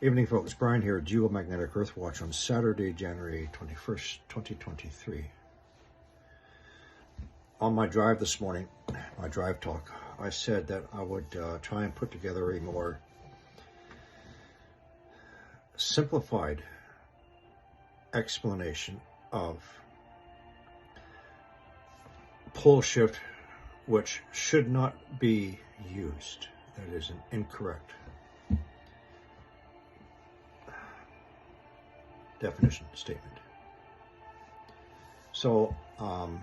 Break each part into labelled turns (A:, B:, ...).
A: Evening, folks. Brian here, Geomagnetic Earth Watch on Saturday, January 21st, 2023. On my drive this morning, my drive talk, I said that I would try and put together a more simplified explanation of pole shift, which should not be used. That is an incorrect definition statement. So I'm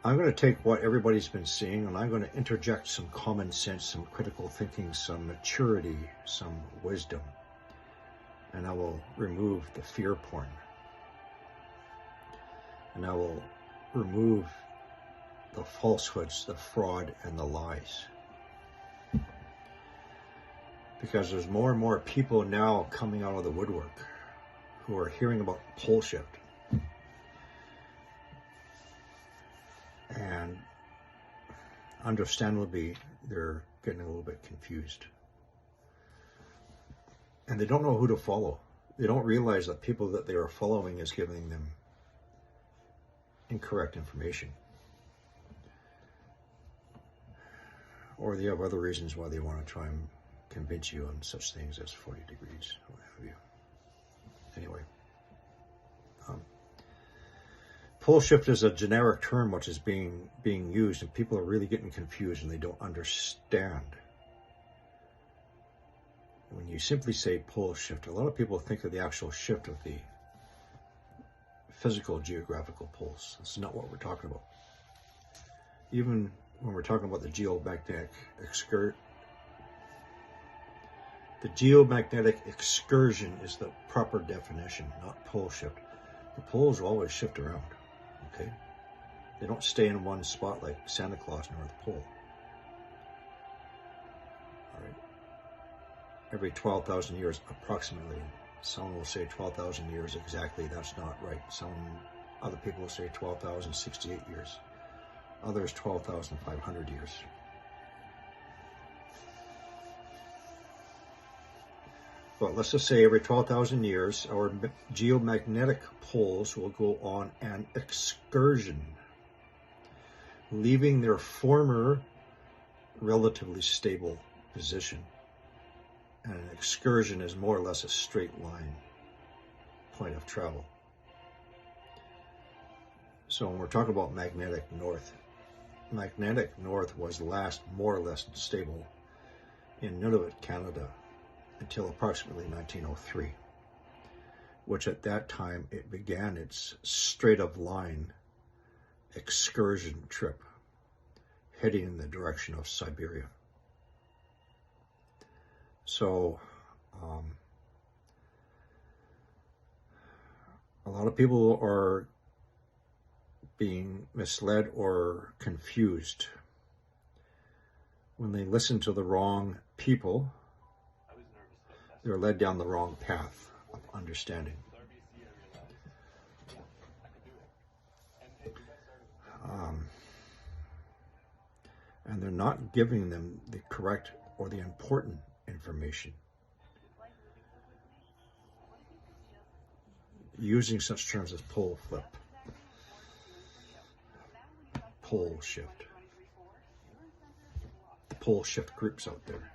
A: going to take what everybody's been seeing and I'm going to interject some common sense, some critical thinking, some maturity, some wisdom, and I will remove the fear porn, and I will remove the falsehoods, the fraud, and the lies. Because there's more and more people now coming out of the woodwork who are hearing about pole shift. And understandably, they're getting a little bit confused. And they don't know who to follow. They don't realize that people that they are following is giving them incorrect information. Or they have other reasons why they want to try and convince you on such things as 40 degrees, what have you. Anyway, pole shift is a generic term which is being used, and people are really getting confused and they don't understand. When you simply say pole shift, a lot of people think of the actual shift of the physical geographical poles. That's not what we're talking about. Even when we're talking about the geomagnetic excursion is the proper definition, not pole shift. The poles always shift around, okay? They don't stay in one spot like Santa Claus North Pole. All right. Every 12,000 years, approximately. Some will say 12,000 years exactly. That's not right. Some other people will say 12,068 years. Others 12,500 years. But let's just say every 12,000 years, our geomagnetic poles will go on an excursion, leaving their former relatively stable position. And an excursion is more or less a straight line point of travel. So when we're talking about magnetic north was last more or less stable in Nunavut, Canada, until approximately 1903, which at that time it began its straight of line excursion trip heading in the direction of Siberia. So a lot of people are being misled or confused when they listen to the wrong people. They're led down the wrong path of understanding. And they're not giving them the correct or the important information. Using such terms as pole flip, pole shift. The pole shift groups out there.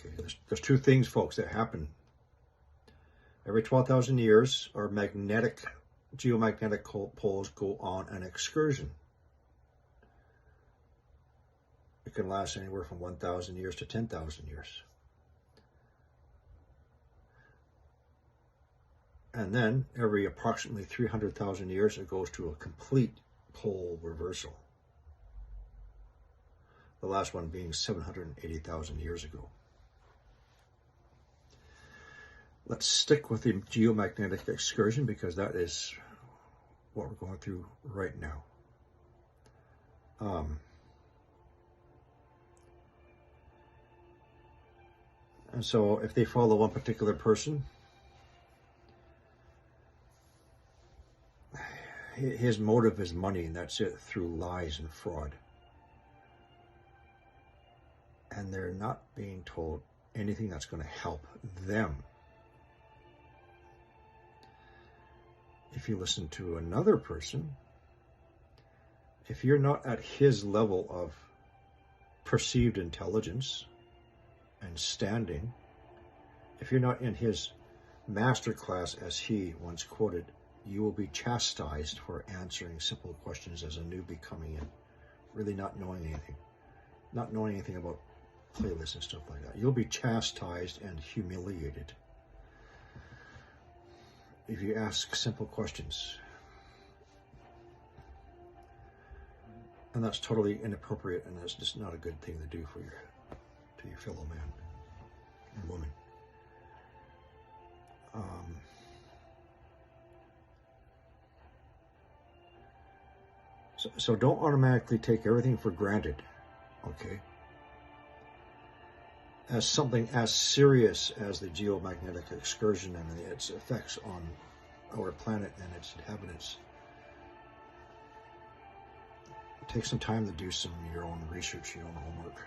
A: Okay, there's two things, folks, that happen. Every 12,000 years, our geomagnetic poles go on an excursion. It can last anywhere from 1,000 years to 10,000 years. And then every approximately 300,000 years, it goes to a complete pole reversal. The last one being 780,000 years ago. Let's stick with the geomagnetic excursion because that is what we're going through right now. And so if they follow one particular person, his motive is money, and that's it, through lies and fraud. and they're not being told anything that's going to help them. If you listen to another person, if you're not at his level of perceived intelligence and standing, if you're not in his master class, as he once quoted, you will be chastised for answering simple questions as a newbie coming in, really not knowing anything about playlists and stuff like that. You'll be chastised and humiliated if you ask simple questions. And that's totally inappropriate, and that's just not a good thing to do for your fellow man and woman. So don't automatically take everything for granted, okay? As something as serious as the geomagnetic excursion and its effects on our planet and its inhabitants. Take some time to do your own research, your own homework.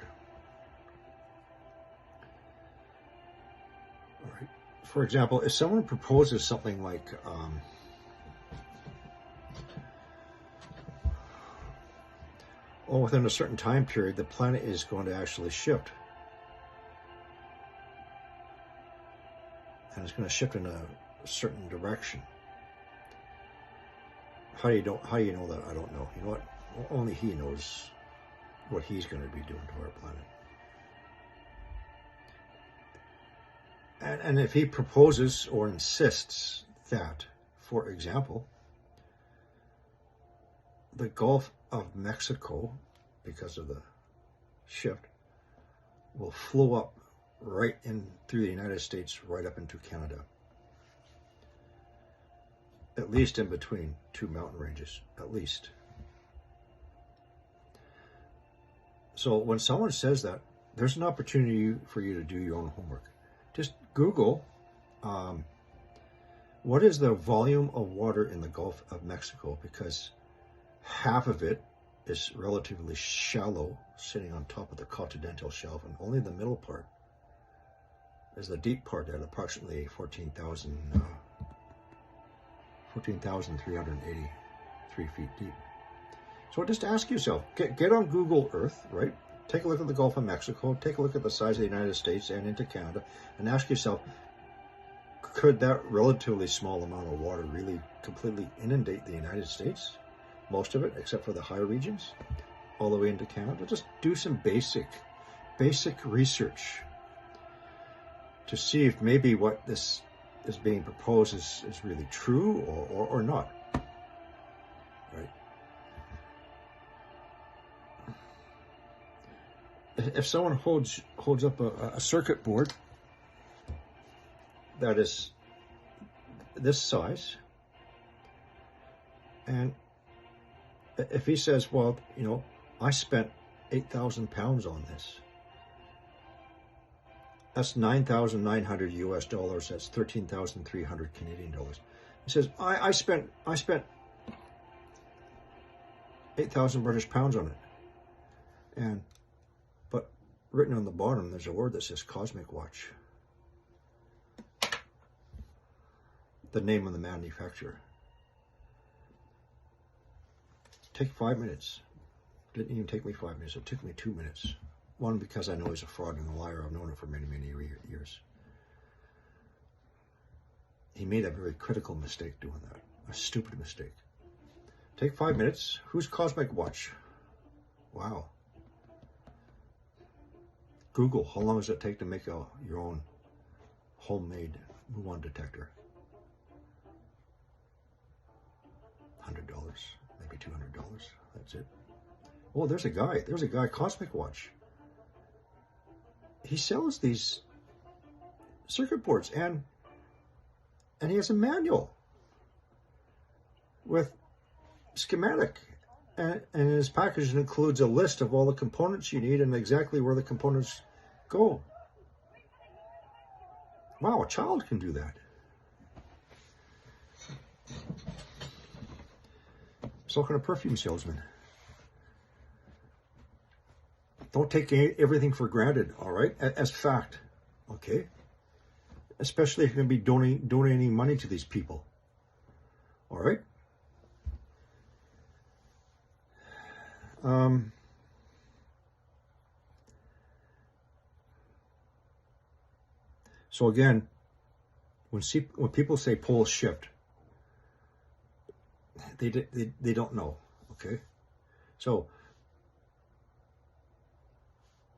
A: All right. For example, if someone proposes something like, within a certain time period, the planet is going to actually shift. And it's going to shift in a certain direction. How do you know that? I don't know. You know what? Only he knows what he's going to be doing to our planet. And if he proposes or insists that, for example, the Gulf of Mexico, because of the shift, will flow up right in through the United States, right up into Canada. At least in between two mountain ranges, at least. So when someone says that, there's an opportunity for you to do your own homework. Just Google, what is the volume of water in the Gulf of Mexico? Because half of it is relatively shallow, sitting on top of the continental shelf, and only the middle part is the deep part at approximately 14,383 feet deep. So just ask yourself, get on Google Earth, right? Take a look at the Gulf of Mexico, take a look at the size of the United States and into Canada, and ask yourself, could that relatively small amount of water really completely inundate the United States? Most of it, except for the higher regions, all the way into Canada? Just do some basic research to see if maybe what this is being proposed is really true or not, right? If someone holds up a circuit board that is this size, and if he says, well, I spent 8,000 pounds on this, that's 9,900 US dollars. That's 13,300 Canadian dollars. He says, I spent 8,000 British pounds on it. But written on the bottom, there's a word that says Cosmic Watch. The name of the manufacturer. Take 5 minutes. Didn't even take me 5 minutes. It took me 2 minutes. One, because I know he's a fraud and a liar. I've known him for many, many years. He made a very critical mistake doing that. A stupid mistake. Take 5 minutes. Who's Cosmic Watch? Wow. Google, how long does it take to make your own homemade muon detector? $100, maybe $200. That's it. Oh, there's a guy, Cosmic Watch. He sells these circuit boards, and he has a manual with schematic, and his package includes a list of all the components you need and exactly where the components go. Wow, a child can do that. So can a perfume salesman. Don't take everything for granted, all right, as fact, okay? Especially if you're going to be donating money to these people, all right? So again, when people say poles shift, they don't know, okay? So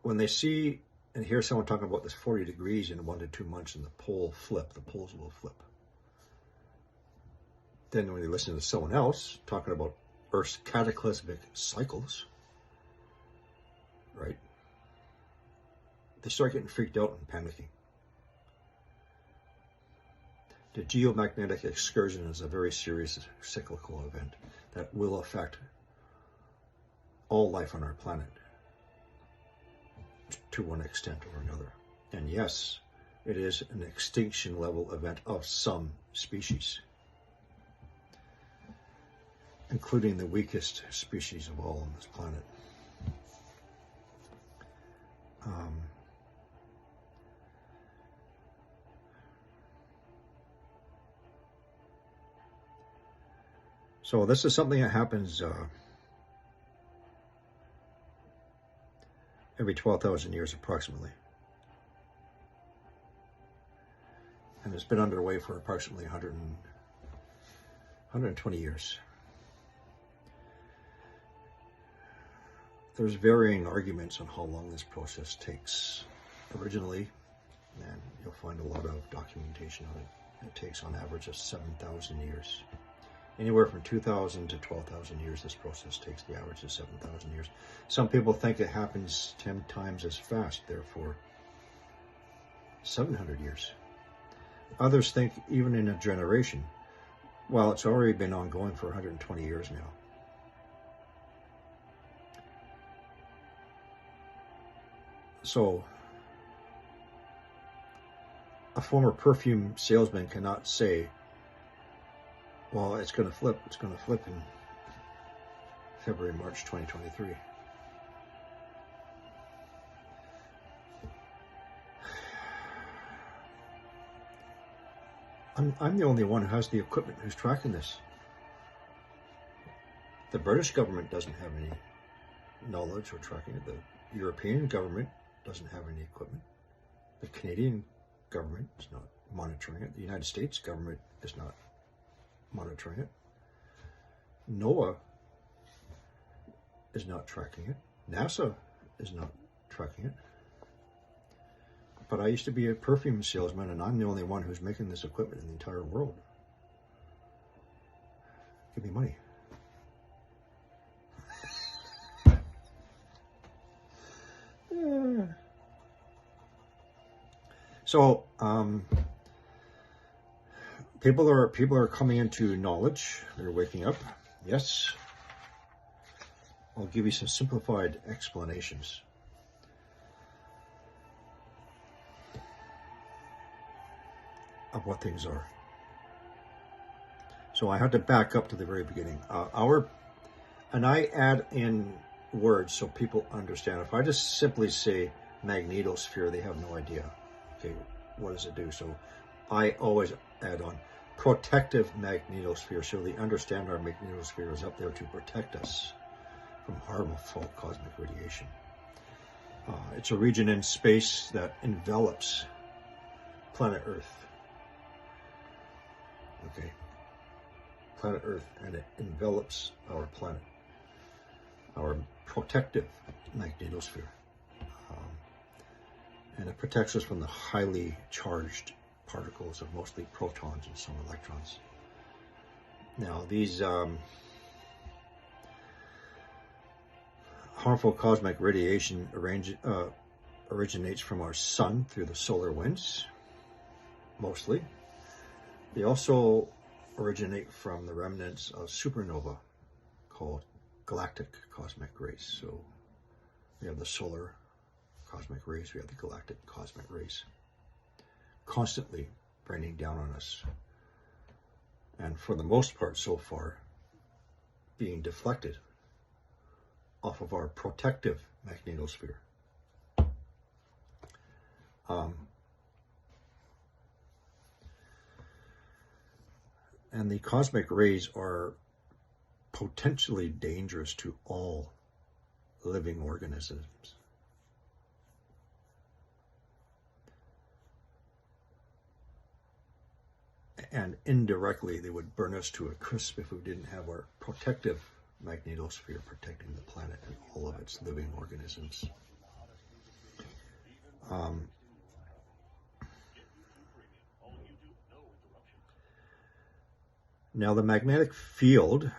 A: when they see and hear someone talking about this 40 degrees in 1 to 2 months and the poles will flip. Then when they listen to someone else talking about Earth's cataclysmic cycles, right? They start getting freaked out and panicking. The geomagnetic excursion is a very serious cyclical event that will affect all life on our planet to one extent or another. And yes, it is an extinction level event of some species, including the weakest species of all on this planet. So this is something that happens every 12,000 years approximately. And it's been underway for approximately 120 years. There's varying arguments on how long this process takes. Originally, and you'll find a lot of documentation on it, it takes on average of 7,000 years. Anywhere from 2,000 to 12,000 years, this process takes. The average of 7,000 years. Some people think it happens 10 times as fast, therefore 700 years. Others think even in a generation. Well, it's already been ongoing for 120 years now. So, a former perfume salesman cannot say, well, it's going to flip in February, March 2023. I'm the only one who has the equipment who's tracking this. The British government doesn't have any knowledge or tracking it. The European government doesn't have any equipment. The Canadian government is not monitoring it. The United States government is not monitoring it. NOAA is not tracking it. NASA is not tracking it. But I used to be a perfume salesman, and I'm the only one who's making this equipment in the entire world. Give me money. So, people are coming into knowledge. They're waking up. Yes. I'll give you some simplified explanations. Of what things are. So I have to back up to the very beginning. And I add in words so people understand. If I just simply say magnetosphere, they have no idea. Okay, what does it do? So I always add on protective magnetosphere, so they understand our magnetosphere is up there to protect us from harmful cosmic radiation. It's a region in space that envelops planet Earth. Okay, planet Earth, and it envelops our planet, our protective magnetosphere, and it protects us from the highly charged particles of mostly protons and some electrons. Now, these harmful cosmic radiation originates from our sun through the solar winds, mostly. They also originate from the remnants of supernova called galactic cosmic rays. So we have the solar cosmic rays, we have the galactic cosmic rays constantly raining down on us. And for the most part so far, being deflected off of our protective magnetosphere. And the cosmic rays are potentially dangerous to all living organisms. And indirectly, they would burn us to a crisp if we didn't have our protective magnetosphere protecting the planet and all of its living organisms. Now, the magnetic field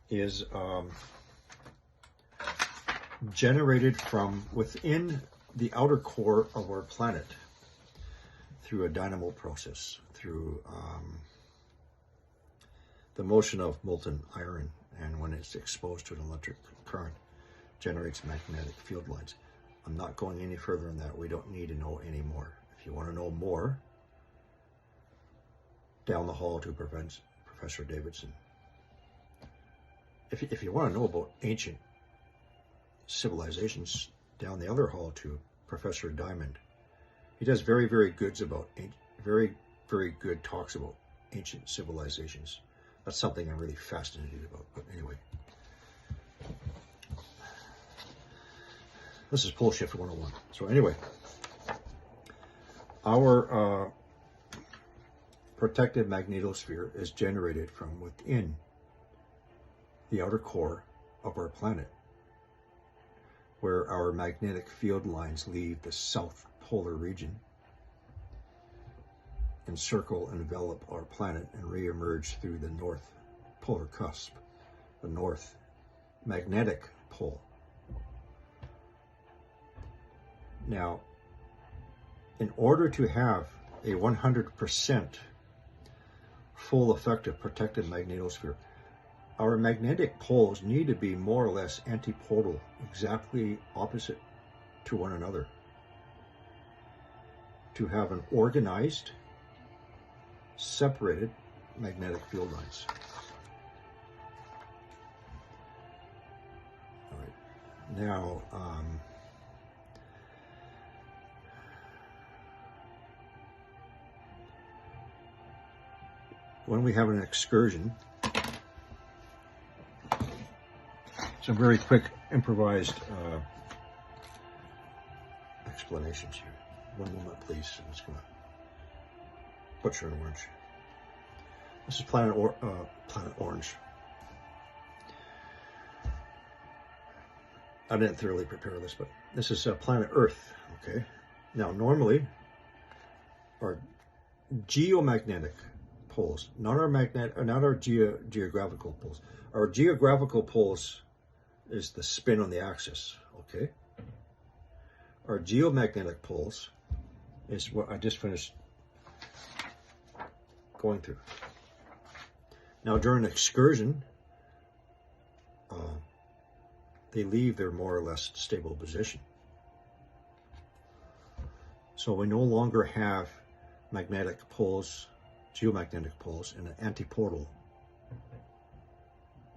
A: is generated from within the outer core of our planet through a dynamo process, through the motion of molten iron, and when it's exposed to an electric current, generates magnetic field lines. I'm not going any further than that. We don't need to know any more. If you want to know more, down the hall to Professor Davidson. If you want to know about ancient civilizations, down the other hall to Professor Diamond. He does very, very good talks about ancient civilizations. That's something I'm really fascinated about. But anyway, this is Pole Shift 101. So anyway, our protective magnetosphere is generated from within the outer core of our planet, where our magnetic field lines leave the south polar region, encircle and envelop our planet, and re-emerge through the north polar cusp, the north magnetic pole. Now, in order to have a 100% full effective protected magnetosphere, our magnetic poles need to be more or less antipodal, exactly opposite to one another, to have an organized, separated magnetic field lines. All right. Now, when we have an excursion, some very quick improvised explanations here. One moment, please. I'm just going to butcher an orange. This is Planet Orange. I didn't thoroughly prepare this, but this is Planet Earth. Okay. Now, normally, our geomagnetic poles, not our geographical poles. Our geographical poles is the spin on the axis. Okay. Our geomagnetic poles is what I just finished going through. Now, during an excursion, they leave their more or less stable position. So we no longer have magnetic poles, geomagnetic poles, in an antipodal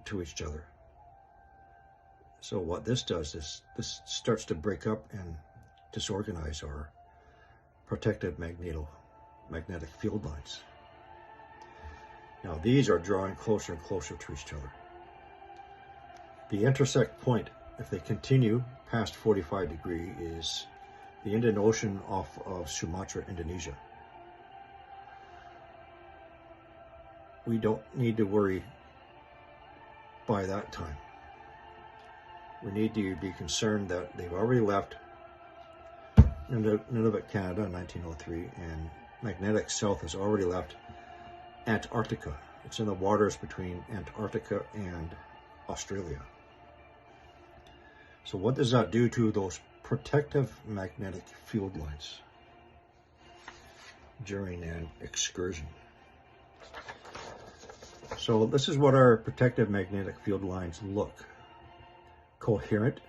A: to each other. So what this does is this starts to break up and disorganize our protective magnetic field lines. Now these are drawing closer and closer to each other. The intersect point, if they continue past 45 degrees, is the Indian Ocean off of Sumatra, Indonesia. We don't need to worry by that time. We need to be concerned that they've already left Nunavut, Canada in 1903, and magnetic south has already left Antarctica. It's in the waters between Antarctica and Australia. So what does that do to those protective magnetic field lines during an excursion? So this is what our protective magnetic field lines look. Coherent,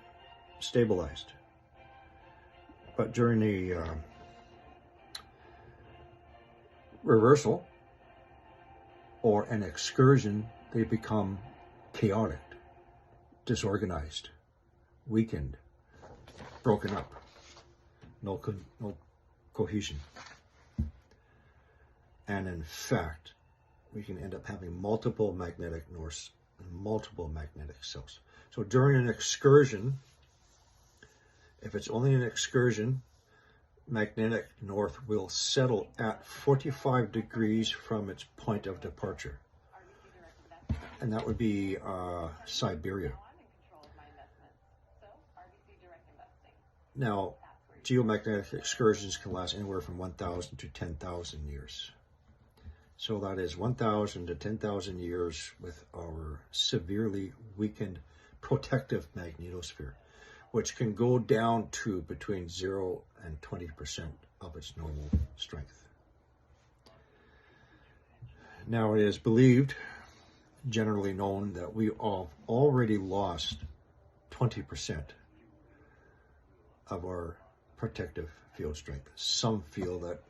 A: stabilized. But during the reversal or an excursion, they become chaotic, disorganized, weakened, broken up. No cohesion. And in fact, we can end up having multiple magnetic norths and multiple magnetic souths. So during an excursion, if it's only an excursion, magnetic north will settle at 45 degrees from its point of departure. And that would be Siberia. Now, geomagnetic excursions can last anywhere from 1,000 to 10,000 years. So that is 1,000 to 10,000 years with our severely weakened protective magnetosphere, which can go down to between 0 and 20% of its normal strength. Now, it is believed, generally known, that we have already lost 20% of our protective field strength. Some feel that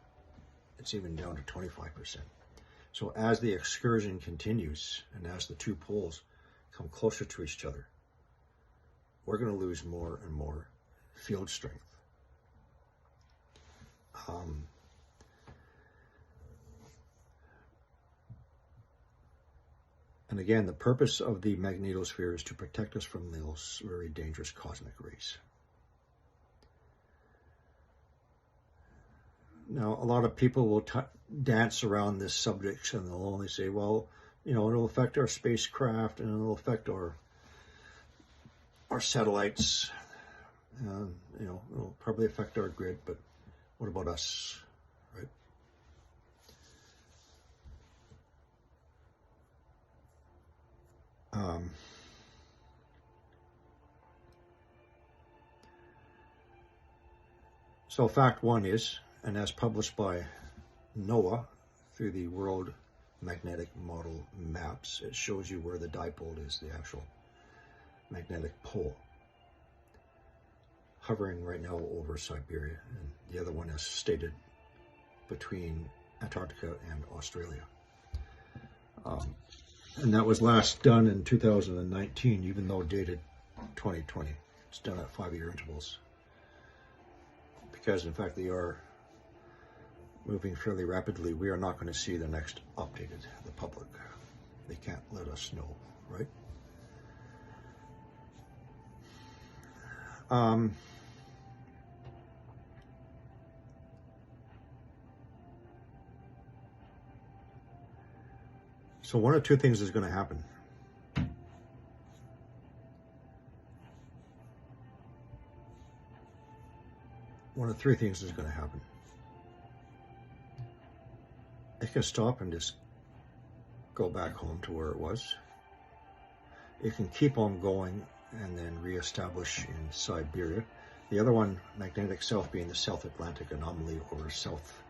A: it's even down to 25%. So as the excursion continues and as the two poles come closer to each other, we're going to lose more and more field strength. And again, the purpose of the magnetosphere is to protect us from those very dangerous cosmic rays. Now, a lot of people will dance around this subject and they'll only say, well, you know, it'll affect our spacecraft and it'll affect our satellites. You know, it'll probably affect our grid, but what about us, right? So fact one is, and as published by NOAA through the World Magnetic Model maps, it shows you where the dipole is, the actual magnetic pole, hovering right now over Siberia, and the other one is stated between Antarctica and Australia. And that was last done in 2019, even though dated 2020. It's done at 5-year intervals. Because in fact they are moving fairly rapidly. We are not going to see the next updated to the public. They can't let us know, right? So one of two things is going to happen. One of three things is going to happen. It can stop and just go back home to where it was. It can keep on going and then reestablish in Siberia. The other one, magnetic south, being the South Atlantic anomaly over South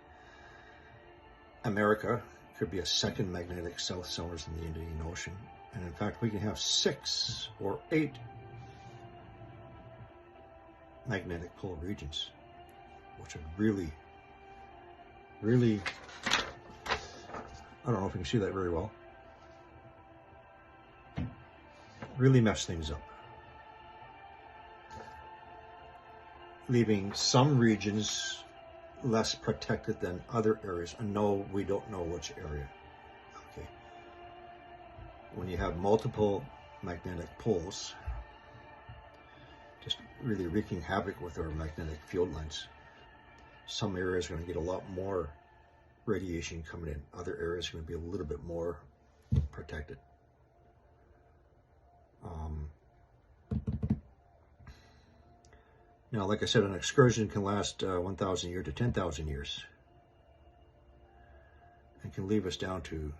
A: America, could be a second magnetic south somewhere in the Indian Ocean. And in fact, we can have 6 or 8 magnetic pole regions, which would really, I don't know if you can see that very well, really mess things up, leaving some regions less protected than other areas. And no, we don't know which area. Okay. When you have multiple magnetic poles, just really wreaking havoc with our magnetic field lines, some areas are going to get a lot more radiation coming in. Other areas are going to be a little bit more protected. Now, like I said, an excursion can last 1,000 years to 10,000 years and can leave us down to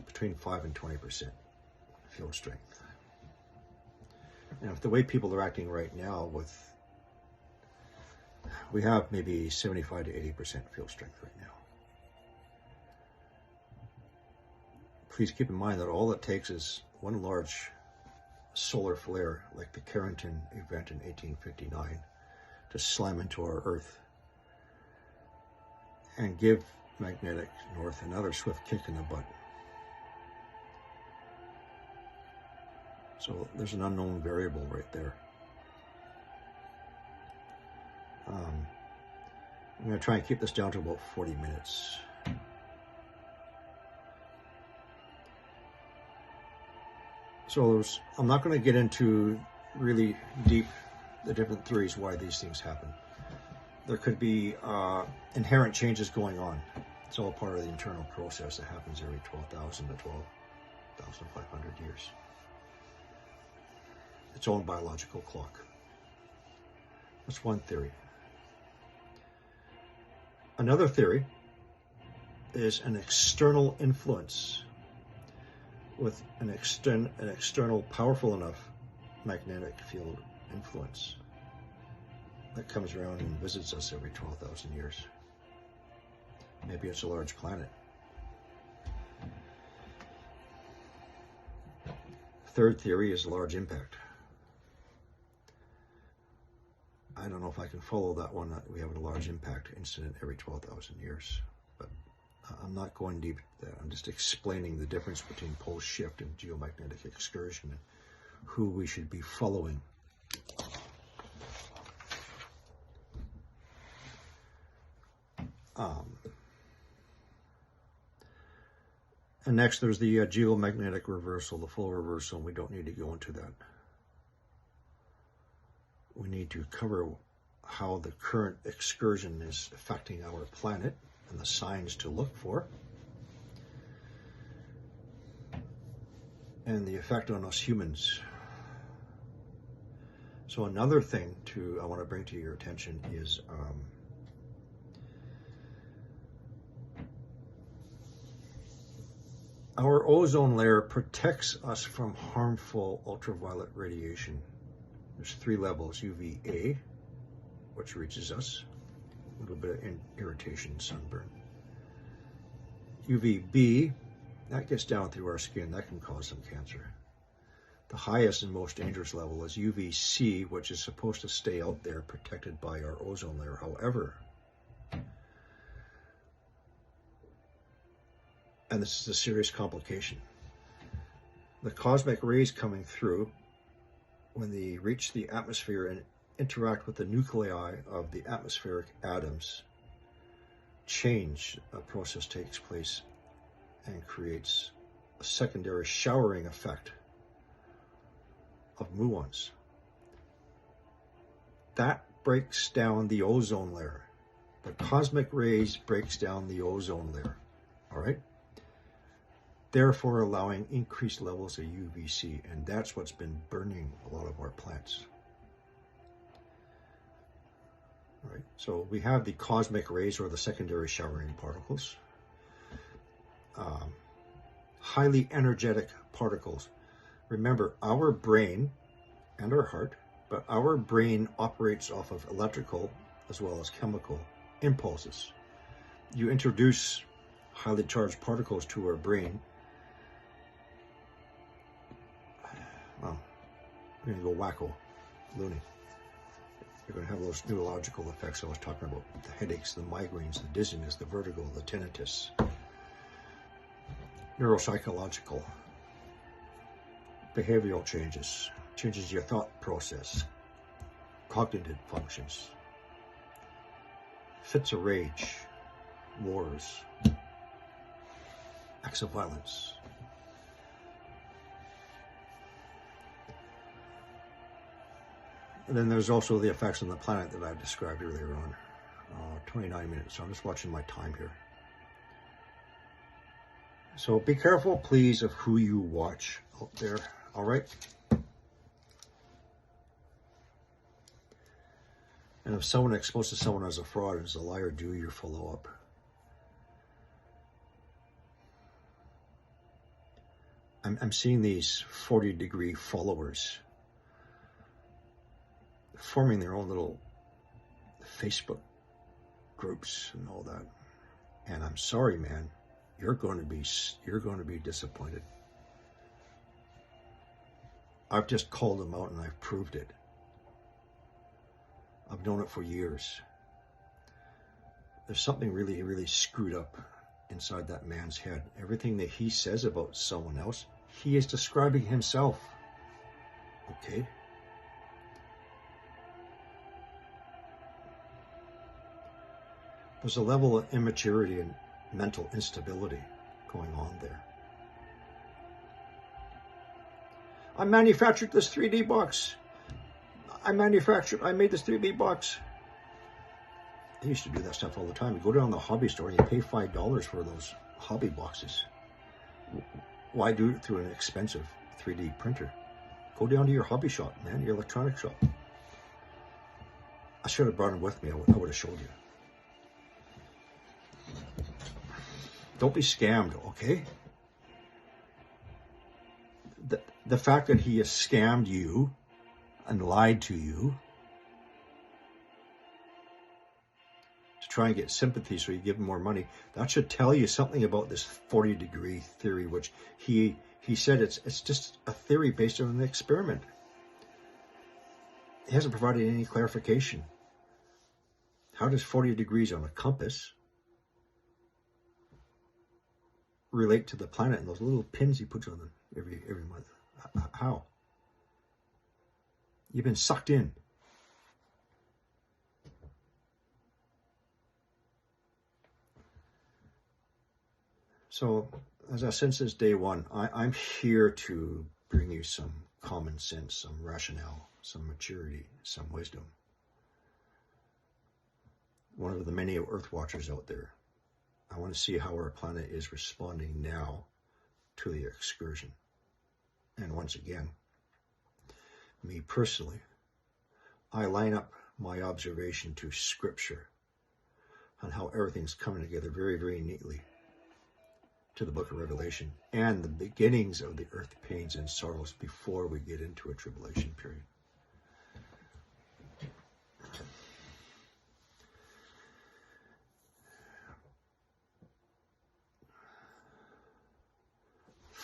A: between 5 and 20% field strength. Now, if the way people are acting right now, we have maybe 75 to 80% field strength right now. Please keep in mind that all it takes is one large solar flare, like the Carrington event in 1859, to slam into our Earth and give magnetic north another swift kick in the butt. So there's an unknown variable right there. I'm going to try and keep this down to about 40 minutes. So I'm not going to get into really deep the different theories why these things happen. There could be inherent changes going on. It's all part of the internal process that happens every 12,000 to 12,500 years. Its own biological clock. That's one theory. Another theory is an external influence with an external powerful enough magnetic field influence that comes around and visits us every 12,000 years. Maybe it's a large planet. Third theory is large impact. I don't know if I can follow that one, that we have a large impact incident every 12,000 years, but I'm not going deep into that. I'm just explaining the difference between pole shift and geomagnetic excursion and who we should be following. And next there's the geomagnetic reversal, the full reversal, and we don't need to go into that. We need to cover how the current excursion is affecting our planet and the signs to look for, and the effect on us humans. So another thing I want to bring to your attention is our ozone layer protects us from harmful ultraviolet radiation. There's 3 levels: UVA, which reaches us, a little bit of irritation, sunburn. UVB, that gets down through our skin, that can cause some cancer. The highest and most dangerous level is UVC, which is supposed to stay out there protected by our ozone layer. However, and this is a serious complication, the cosmic rays coming through, when they reach the atmosphere and interact with the nuclei of the atmospheric atoms, a process takes place and creates a secondary showering effect of muons. That breaks down the ozone layer. The cosmic rays breaks down the ozone layer, all right? Therefore allowing increased levels of UVC, and that's what's been burning a lot of our plants. Right, so we have the cosmic rays, or the secondary showering particles, highly energetic particles. Remember, our brain and our heart, but our brain operates off of electrical as well as chemical impulses. You introduce highly charged particles to our brain, well, you're going to go wacko, loony. You're going to have those neurological effects I was talking about: the headaches, the migraines, the dizziness, the vertigo, the tinnitus. Neuropsychological, behavioral changes your thought process, cognitive functions, fits of rage, wars, acts of violence. And then there's also the effects on the planet that I described earlier on. 29 minutes, so I'm just watching my time here. So be careful, please, of who you watch out there, all right? And if someone exposes someone as a fraud and is a liar, do your follow-up. I'm seeing these 40-degree followers forming their own little Facebook groups and all that. And I'm sorry, man, you're going to be disappointed. I've just called them out and I've proved it. I've known it for years. There's something really, really screwed up inside that man's head. Everything that he says about someone else, he is describing himself. Okay? There's a level of immaturity and mental instability going on there. I manufactured this 3D box. I made this 3D box. I used to do that stuff all the time. You go down to the hobby store and you pay $5 for those hobby boxes. Why do it through an expensive 3D printer? Go down to your hobby shop, man, your electronic shop. I should have brought them with me. I would have showed you. Don't be scammed, okay? The fact that he has scammed you and lied to you to try and get sympathy so you give him more money, that should tell you something about this 40-degree theory, which he said it's just a theory based on an experiment. He hasn't provided any clarification. How does 40 degrees on a compass relate to the planet and those little pins he puts on them every month? How? You've been sucked in. So, as I said since day one, I'm here to bring you some common sense, some rationale, some maturity, some wisdom. One of the many Earth Watchers out there. I want to see how our planet is responding now to the excursion. And once again, me personally, I line up my observation to Scripture on how everything's coming together very, very neatly to the book of Revelation and the beginnings of the earth pains and sorrows before we get into a tribulation period.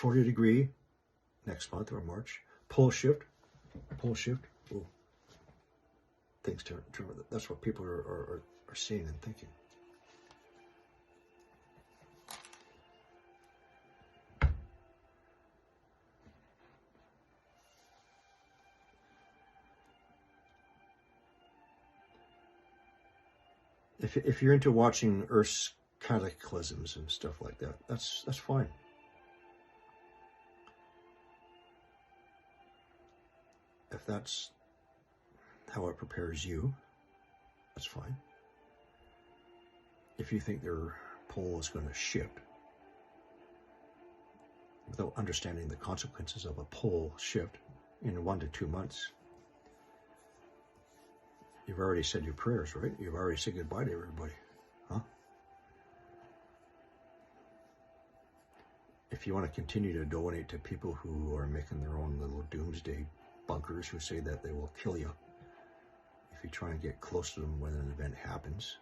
A: $40-degree next month or March. Pole shift. Ooh. Things turn. That's what people are seeing and thinking. If you're into watching Earth's cataclysms and stuff like that, that's fine. If that's how it prepares you, that's fine. If you think their pole is going to shift without understanding the consequences of a pole shift in 1 to 2 months, you've already said your prayers, right? You've already said goodbye to everybody, huh? If you want to continue to donate to people who are making their own little doomsday bunkers who say that they will kill you if you try and get close to them when an event happens,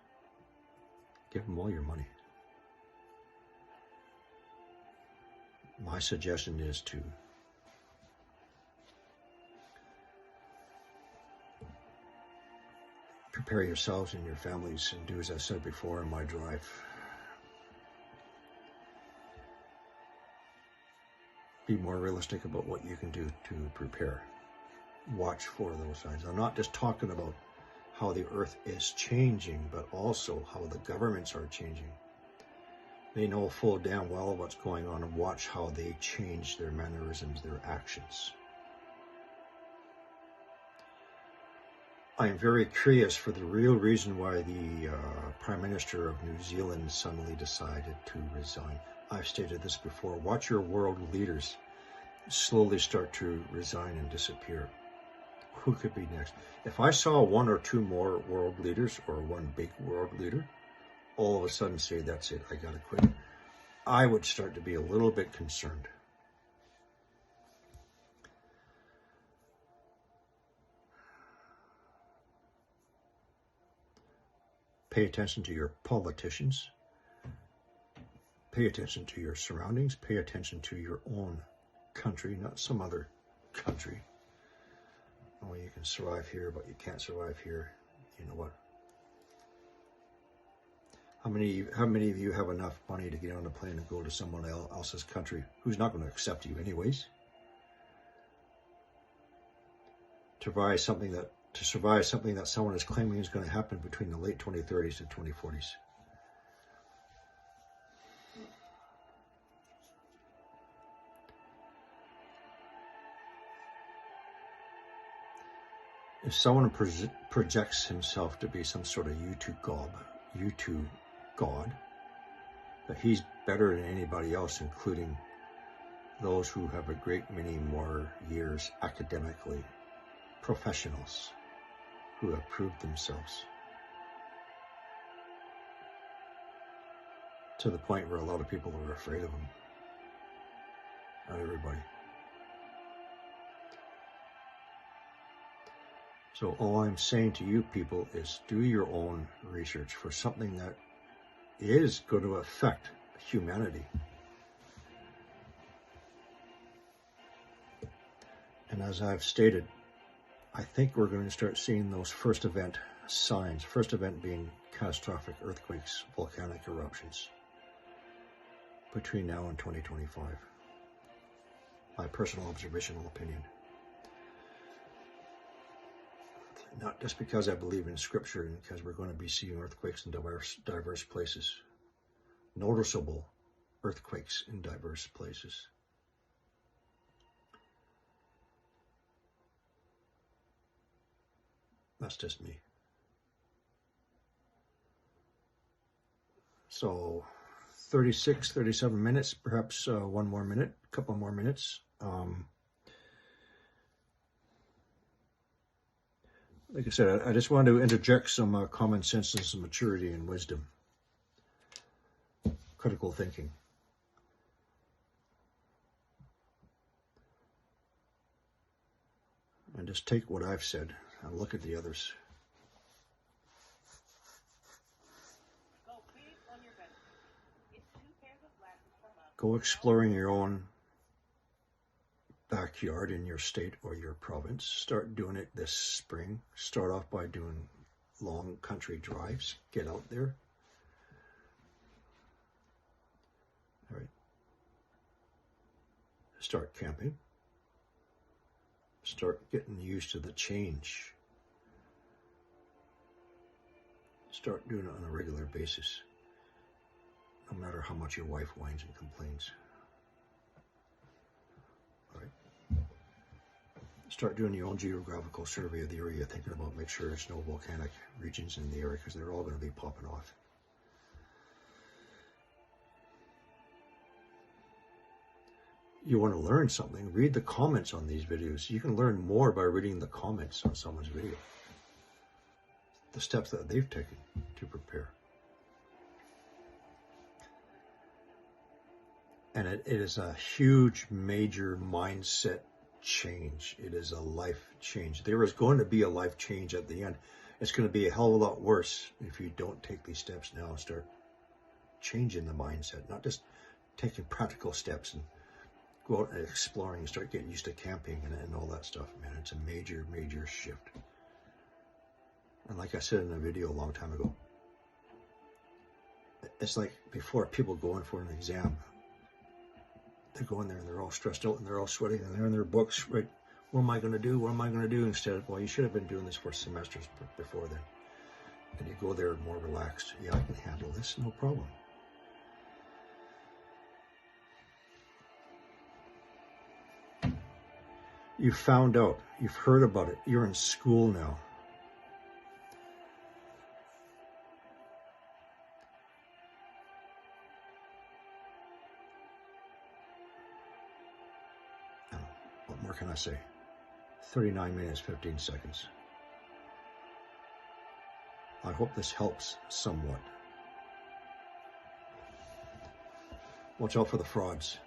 A: give them all your money. My suggestion is to prepare yourselves and your families and do as I said before in my drive. Be more realistic about what you can do to prepare. Watch for those signs. I'm not just talking about how the earth is changing, but also how the governments are changing. They know full damn well what's going on, and watch how they change their mannerisms, their actions. I am very curious for the real reason why the Prime Minister of New Zealand suddenly decided to resign. I've stated this before. Watch your world leaders slowly start to resign and disappear. Who could be next? If I saw 1 or 2 more world leaders or one big world leader all of a sudden say, that's it, I gotta quit, I would start to be a little bit concerned. Pay attention to your politicians. Pay attention to your surroundings. Pay attention to your own country, not some other country. Oh, you can survive here, but you can't survive here. You know what? How many of you have enough money to get on a plane and go to someone else's country who's not going to accept you anyways? To survive something that someone is claiming is going to happen between the late 2030s and 2040s. if someone projects himself to be some sort of YouTube God, that he's better than anybody else, including those who have a great many more years academically, professionals who have proved themselves to the point where a lot of people are afraid of him. Not everybody. So all I'm saying to you people is do your own research for something that is going to affect humanity. And as I've stated, I think we're going to start seeing those first event signs. First event being catastrophic earthquakes, volcanic eruptions between now and 2025. My personal observational opinion. Not just because I believe in scripture and because we're going to be seeing earthquakes in diverse places. Noticeable earthquakes in diverse places. That's just me. So 36, 37 minutes, perhaps one more minute, a couple more minutes. Like I said, I just wanted to interject some common sense and some maturity and wisdom. Critical thinking. And just take what I've said and look at the others. Go exploring your own backyard in your state or your province. Start doing it this spring. Start off by doing long country drives. Get out there. All right. Start camping. Start getting used to the change. Start doing it on a regular basis. No matter how much your wife whines and complains. All right. Start doing your own geographical survey of the area, thinking about make sure there's no volcanic regions in the area because they're all going to be popping off. You want to learn something, read the comments on these videos. You can learn more by reading the comments on someone's video. The steps that they've taken to prepare. And it is a huge, major mindset change. It is a life change. There is going to be a life change at the end. It's going to be a hell of a lot worse if you don't take these steps now and start changing the mindset. Not just taking practical steps and go out and exploring and start getting used to camping and all that stuff, man. It's a major, major shift. And like I said in a video a long time ago, it's like before people go in for an exam, they go in there and they're all stressed out and they're all sweating and they're in their books, right? What am I going to do? What am I going to do? Instead of, well, you should have been doing this for semesters before then. And you go there more relaxed. Yeah, I can handle this, no problem. You found out, you've heard about it, you're in school now. What more can I say? 39 minutes, 15 seconds. I hope this helps somewhat. Watch out for the frauds.